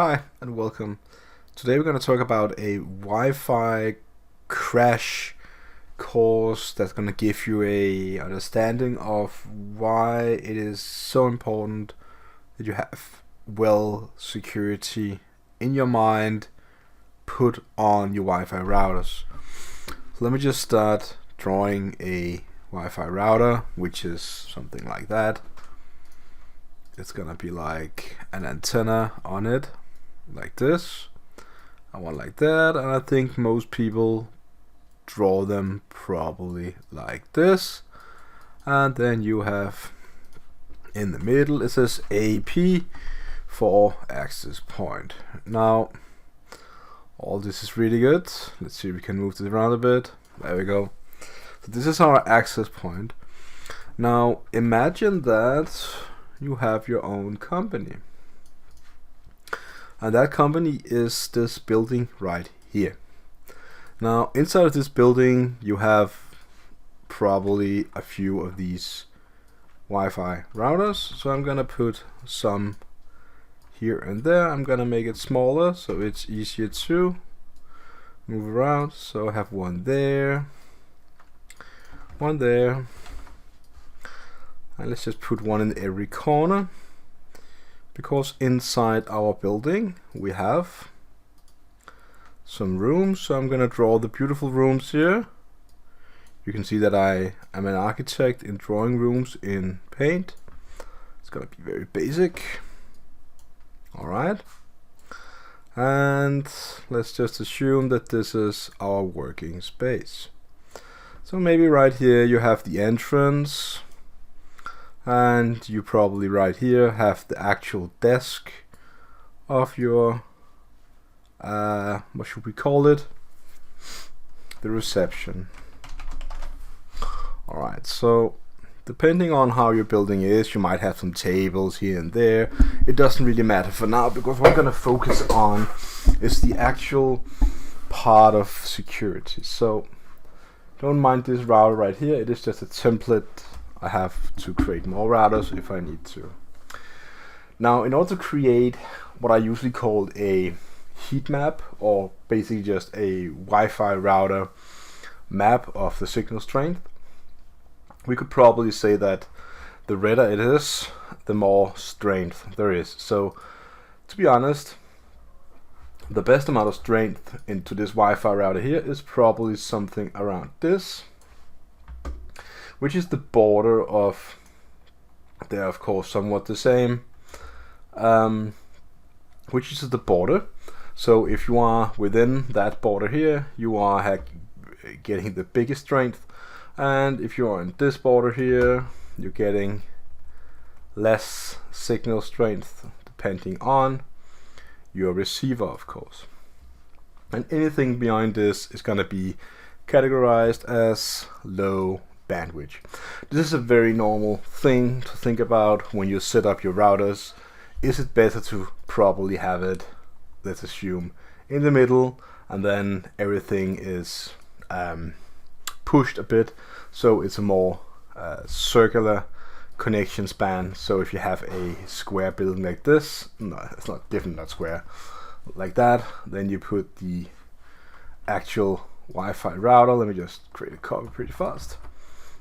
Hi and welcome. Today we're going to talk about a Wi-Fi crash course that's going to give you a understanding of why it is so important that you have well security in your mind put on your Wi-Fi routers. So let me just start drawing a Wi-Fi router, which is something like that. It's gonna be like an antenna on it, like this, and one like that, and I think most people draw them probably like this. And then you have in the middle, it says AP for access point. Now all this is really good. Let's see if we can move this around a bit. There we go. So this is our access point. Now imagine that you have your own company, and that company is this building right here. Now inside of this building you have probably a few of these Wi-Fi routers, so I'm gonna put some here and there. I'm gonna make it smaller so it's easier to move around. So I have one there, one there, and let's just put one in every corner, because inside our building we have some rooms. So I'm gonna draw the beautiful rooms here. You can see that I am an architect in drawing rooms in Paint. It's gonna be very basic. Alright, and let's just assume that this is our working space. So maybe right here you have the entrance, and you probably right here have the actual desk of your what should we call it, the reception. Alright, so depending on how your building is, you might have some tables here and there. It doesn't really matter for now, because what I'm going to focus on is the actual part of security. So don't mind this router right here, it is just a template. I have to create more routers if I need to. Now in order to create what I usually call a heat map, or basically just a Wi-Fi router map of the signal strength, we could probably say that the redder it is, the more strength there is. So to be honest, the best amount of strength into this Wi-Fi router here is probably something around this, which is the border of, they're of course somewhat the same, which is the border. So if you are within that border here, you are getting the biggest strength, and if you are in this border here, you're getting less signal strength depending on your receiver, of course. And anything beyond this is going to be categorized as low bandwidth. This is a very normal thing to think about when you set up your routers. Is it better to probably have it, let's assume, in the middle, and then everything is pushed a bit, so it's a more circular connection span. So if you have a square building like this, no, it's not different, not square, like that, then you put the actual Wi-Fi router, let me just create a copy pretty fast,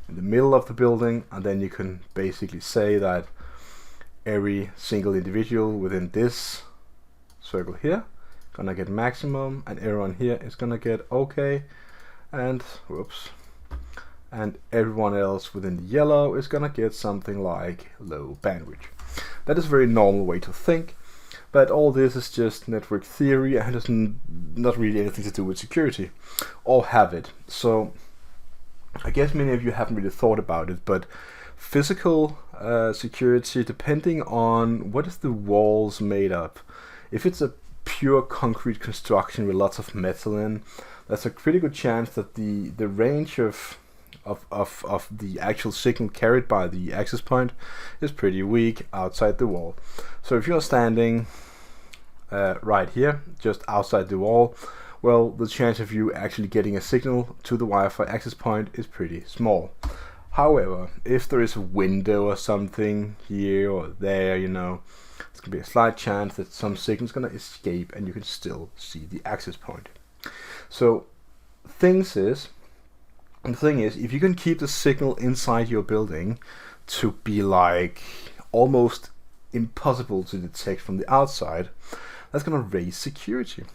in the middle of the building, and then you can basically say that every single individual within this circle here gonna get maximum, and everyone here is gonna get okay, and whoops, and everyone else within the yellow is gonna get something like low bandwidth. That is a very normal way to think, but all this is just network theory and has not really anything to do with security, or have it. So I guess many of you haven't really thought about it, but physical security, depending on what is the walls made up. If it's a pure concrete construction with lots of metal in, there's a pretty good chance that the range of the actual signal carried by the access point is pretty weak outside the wall. So if you're standing right here, just outside the wall, well, the chance of you actually getting a signal to the Wi-Fi access point is pretty small. However, if there is a window or something here or there, you know, There's going to be a slight chance that some signal is going to escape and you can still see the access point. So the thing is, if you can keep the signal inside your building to be like almost impossible to detect from the outside, that's going to raise security.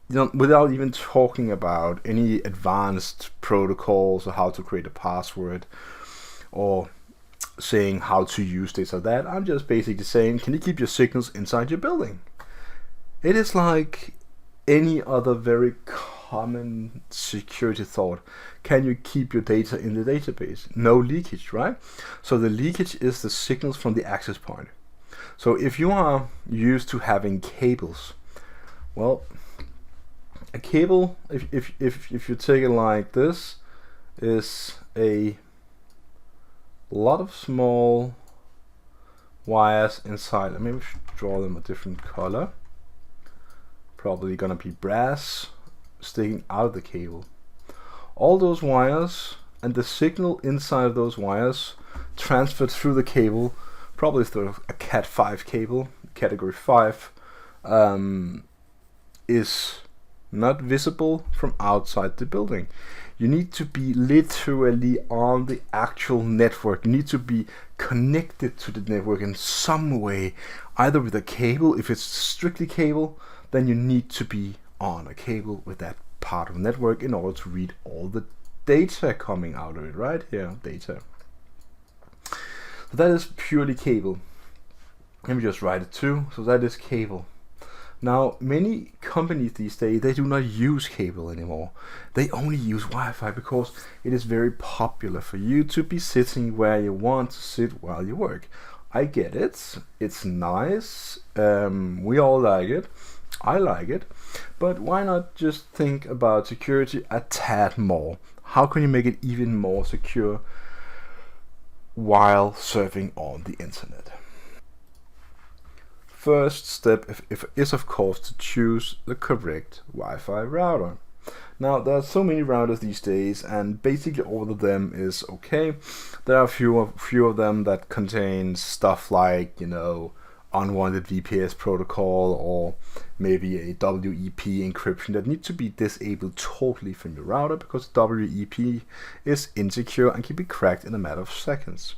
Without even talking about any advanced protocols or how to create a password or saying how to use this or that. I'm just basically saying, can you keep your signals inside your building? It is like any other very common security thought. Can you keep your data in the database? No leakage, right? So the leakage is the signals from the access point. So if you are used to having cables, well, a cable, if you take it like this, is a lot of small wires inside. Maybe we should draw them a different color. Probably gonna be brass sticking out of the cable. All those wires and the signal inside of those wires transferred through the cable, probably through a Cat5 cable, category 5, is not visible from outside the building. You need to be literally on the actual network. You need to be connected to the network in some way, either with a cable. If it's strictly cable, then you need to be on a cable with that part of the network in order to read all the data coming out of it, right here, data. So that is purely cable. Let me just write it too. So that is cable. Now, many companies these days, they do not use cable anymore. They only use Wi-Fi because it is very popular for you to be sitting where you want to sit while you work. I get it. It's nice. We all like it. I like it. But why not just think about security a tad more? How can you make it even more secure while surfing on the internet? First step is of course to choose the correct Wi-Fi router. Now there are so many routers these days, and basically all of them is okay. There are a few of them that contain stuff like, unwanted VPS protocol or maybe a WEP encryption that need to be disabled totally from your router, because WEP is insecure and can be cracked in a matter of seconds.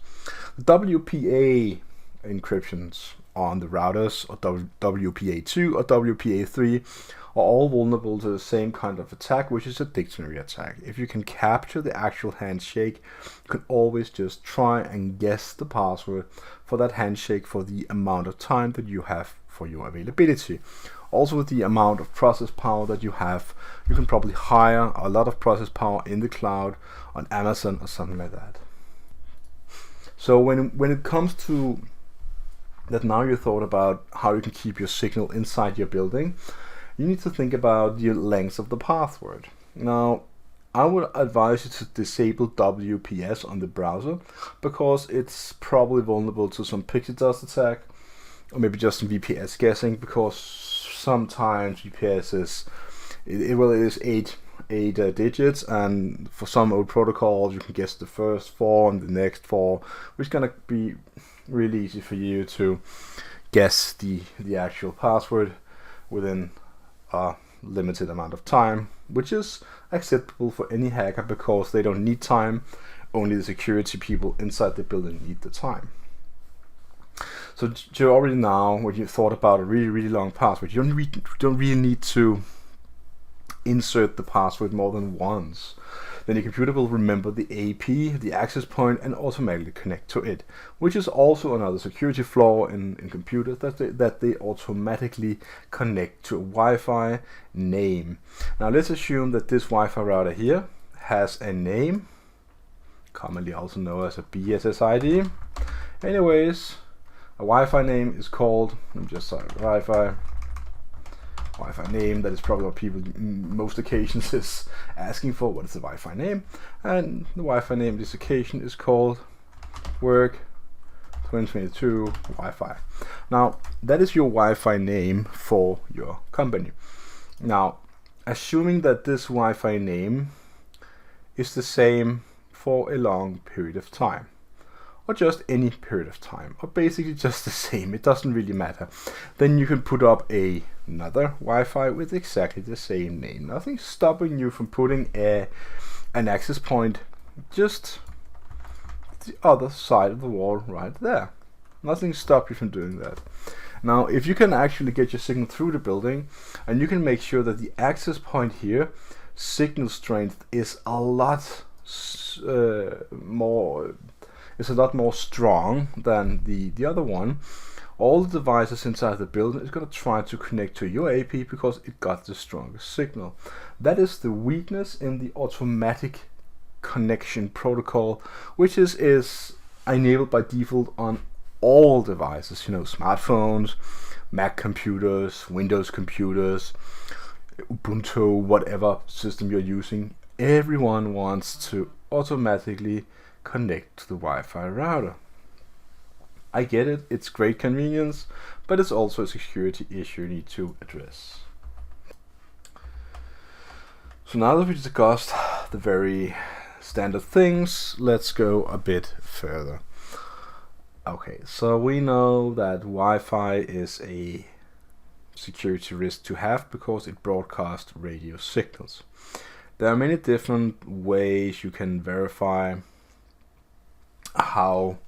The WPA encryptions on the routers, or WPA2 or WPA3, are all vulnerable to the same kind of attack, which is a dictionary attack. If you can capture the actual handshake, you can always just try and guess the password for that handshake for the amount of time that you have for your availability. Also, with the amount of process power that you have, you can probably hire a lot of process power in the cloud on Amazon or something like that. So when it comes to that, now you thought about how you can keep your signal inside your building, you need to think about the length of the password. Now, I would advise you to disable WPS on the browser, because it's probably vulnerable to some pixie dust attack, or maybe just some VPS guessing, because sometimes VPS is eight digits, and for some old protocols you can guess the first 4 and the next 4, which is gonna be really easy for you to guess the actual password within a limited amount of time, which is acceptable for any hacker because they don't need time. Only the security people inside the building need the time. So you already now, when you thought about a really long password, you don't really need to insert the password more than once. Then your computer will remember the AP, the access point, and automatically connect to it, which is also another security flaw in computers, that they automatically connect to a Wi-Fi name. Now let's assume that this Wi-Fi router here has a name, commonly also known as a BSSID. Anyways, a Wi-Fi name is called, let me just say Wi-Fi name. That is probably what people in most occasions is asking for. What is the Wi-Fi name? And the Wi-Fi name this occasion is called Work 2022 Wi-Fi. Now that is your Wi-Fi name for your company. Now, assuming that this Wi-Fi name is the same for a long period of time, or just any period of time, or basically just the same. It doesn't really matter. Then you can put up another Wi-Fi with exactly the same name. Nothing's stopping you from putting an access point just the other side of the wall right there. Nothing stops you from doing that. Now, if you can actually get your signal through the building, and you can make sure that the access point here, signal strength is a lot more strong than the other one, all the devices inside the building is going to try to connect to your AP because it got the strongest signal. That is the weakness in the automatic connection protocol, which is enabled by default on all devices, smartphones, Mac computers, Windows computers, Ubuntu, whatever system you're using. Everyone wants to automatically connect to the Wi-Fi router. I get it, it's great convenience, but it's also a security issue you need to address. So now that we discussed the very standard things, let's go a bit further. Okay, so we know that Wi-Fi is a security risk to have because it broadcasts radio signals. There are many different ways you can verify how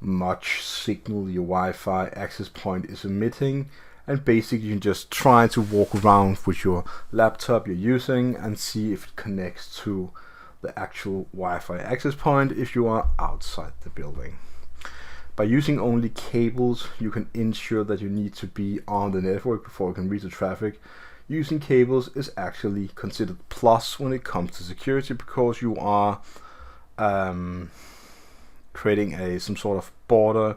much signal your Wi-Fi access point is emitting, and basically you can just try to walk around with your laptop you're using and see if it connects to the actual Wi-Fi access point if you are outside the building. By using only cables, you can ensure that you need to be on the network before you can read the traffic. Using cables is actually considered plus when it comes to security because you are creating some sort of border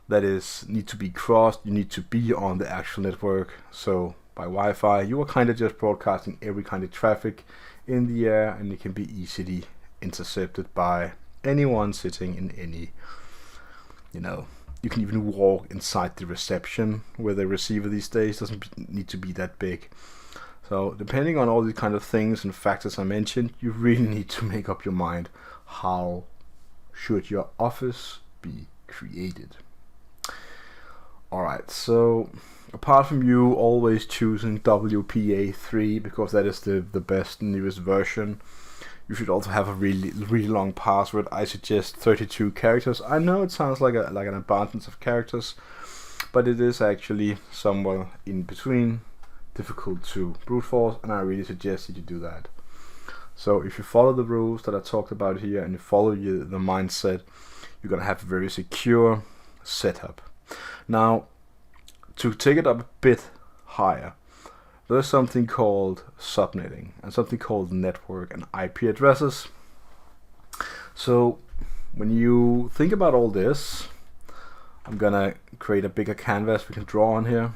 that need to be crossed. You need to be on the actual network. So by Wi-Fi, you are kind of just broadcasting every kind of traffic in the air, and it can be easily intercepted by anyone sitting in any, you can even walk inside the reception where the receiver these days doesn't need to be that big. So depending on all these kind of things and factors I mentioned, you really need to make up your mind how should your office be created. Alright, so apart from you always choosing WPA3 because that is the best newest version, you should also have a really long password. I suggest 32 characters. I know it sounds like an abundance of characters, but it is actually somewhere in between, difficult to brute force, and I really suggest that you do that. So if you follow the rules that I talked about here and you follow the mindset, you're gonna have a very secure setup. Now, to take it up a bit higher, there's something called subnetting and something called network and IP addresses. So when you think about all this, I'm gonna create a bigger canvas we can draw on here.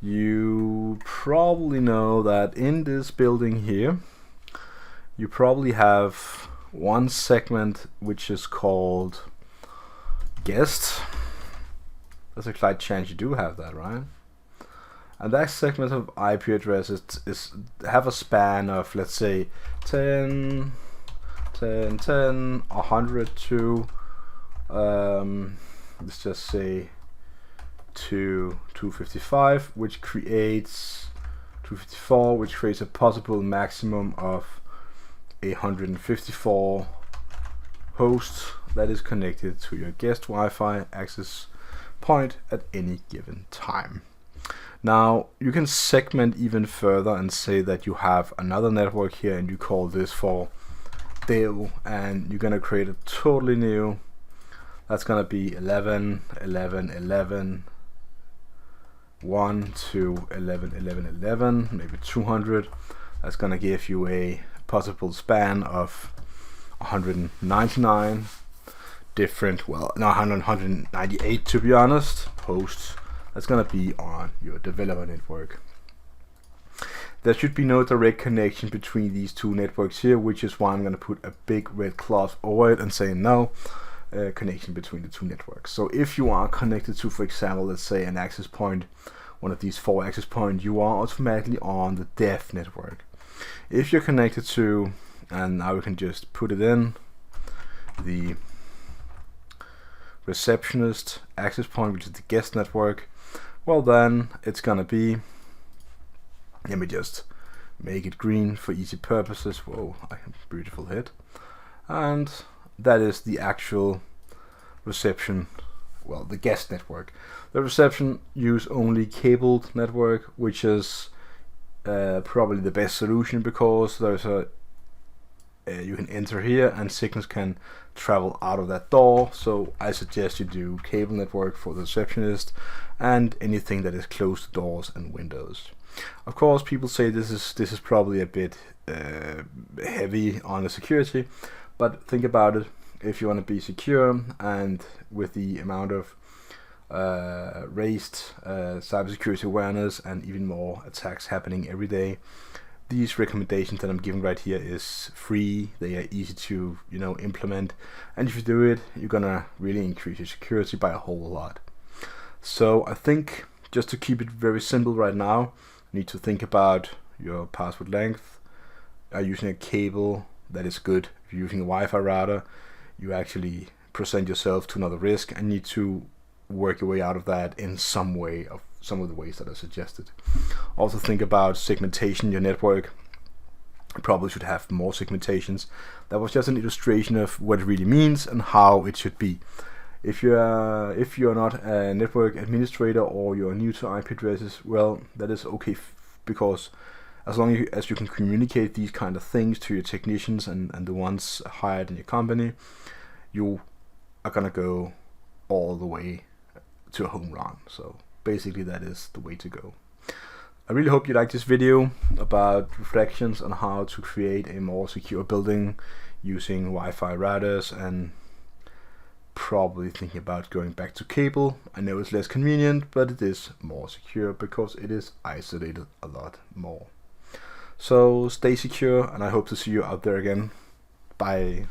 You probably know that in this building here, you probably have one segment which is called guest. There's a slight chance you do have that, right? And that segment of IP addresses have a span of, let's say, 10, 100 to, let's just say, to 255, which creates 254, which creates a possible maximum of 154 hosts that is connected to your guest Wi-Fi access point at any given time. Now you can segment even further and say that you have another network here and you call this for Deo, and you're gonna create a totally new, that's gonna be 11, 11, 11, 1 to 11, 11, 11, maybe 200. That's gonna give you a possible span of 199 different, well, no, 198 to be honest, hosts. That's gonna be on your developer network. There should be no direct connection between these two networks here, which is why I'm gonna put a big red cloth over it and say no connection between the two networks. So if you are connected to, for example, let's say an access point, one of these 4 access points, you are automatically on the dev network. If you're connected to, and now we can just put it in, the receptionist access point, which is the guest network, well then it's gonna be, let me just make it green for easy purposes. Whoa, I have a beautiful hit. And that is the actual reception, well, the guest network. The reception use only cabled network, which is probably the best solution, because there's a you can enter here and signals can travel out of that door. So I suggest you do cable network for the receptionist and anything that is close to doors and windows. Of course, people say this is probably a bit heavy on the security, but think about it. If you want to be secure, and with the amount of raised cybersecurity awareness and even more attacks happening every day, these recommendations that I'm giving right here is free. They are easy to implement, and if you do it, you're gonna really increase your security by a whole lot. So I think, just to keep it very simple right now, you need to think about your password length. Are you using a cable? That is good. If you're using a Wi-Fi router, you actually present yourself to another risk and need to work your way out of that in some way, of some of the ways that are suggested. Also think about segmentation. Your network probably should have more segmentations. That was just an illustration of what it really means and how it should be. If you're not a network administrator or you're new to IP addresses, well, that is okay, because as long as you can communicate these kind of things to your technicians and the ones hired in your company, you are gonna go all the way to a home run. So basically that is the way to go. I really hope you like this video about reflections on how to create a more secure building using Wi-Fi routers, and probably thinking about going back to cable. I know it's less convenient, but it is more secure because it is isolated a lot more. So stay secure, and I hope to see you out there again. Bye.